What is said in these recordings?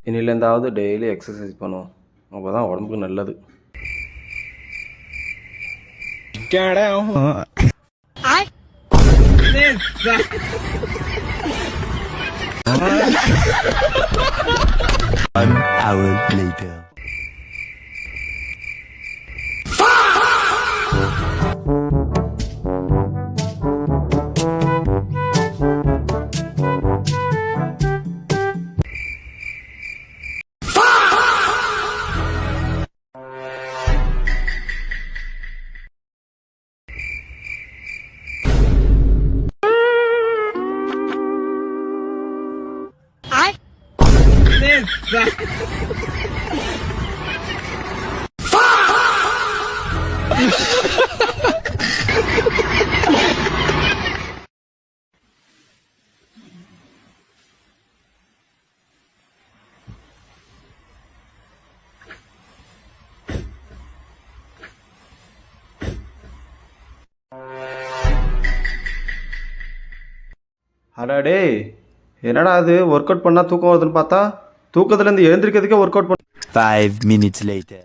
இனிலேருந்தாவது daily exercise பண்ணுவோம், அப்போ தான் உடம்புக்கு நல்லது. One hour later. அடாடே, என்னடா அது ஒர்க் அவுட் பண்ணால் தூக்கம் வருதுன்னு பார்த்தா தூக்கத்துலேருந்து எழுந்திரிக்கிறதுக்கே ஒர்க் அவுட் பண்ண. 5 minutes later.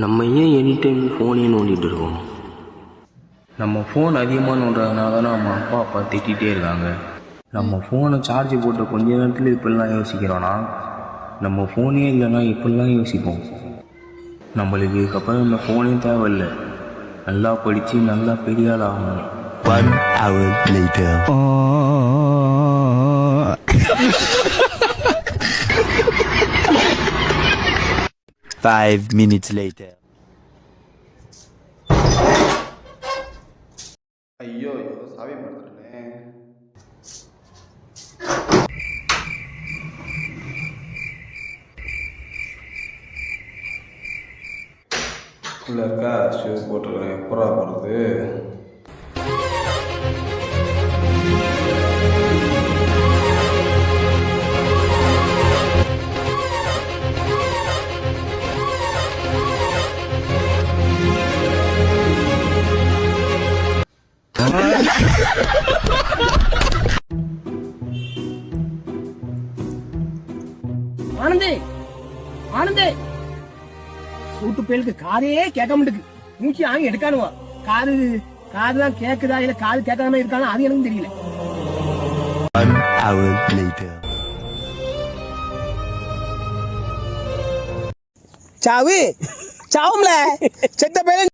நம்ம ஏன் எனி டைம் ஃபோனே நோண்டிகிட்டு இருக்கோம்? நம்ம ஃபோன் அதிகமாக நோண்டுறதுனால தான் நம்ம அப்பா திட்டிகிட்டே இருக்காங்க. நம்ம ஃபோனை சார்ஜ் போட்ட கொஞ்ச நேரத்தில் இப்படிலாம் யோசிக்கிறோன்னா நம்ம ஃபோனே இல்லைன்னா இப்படிலாம் யோசிப்போம். நம்மளுக்கு இதுக்கப்புறம் இந்த ஃபோனே தேவையில்லை, நல்லா படித்து நல்லா பெரிய ஆள் ஆகணும். 1 hour later. 5 minutes later. ஐயோ சாவி மறந்துட்டேனே. உள்ள இருக்கா ஷூ போட்டுருக்கேன், எப்படா போகிறது? ஆனந்தே ஆனந்தே, சூட்டு பேருக்கு காதே கேட்க மாட்டுக்கு, மூச்சு ஆங்கி எடுக்கானுவா. காதுதான் கேக்குதா இல்ல காது கேட்காம இருக்கானா அது எனக்கு தெரியல. 1 hour later. சாவு சாவும்ல செத்த பேர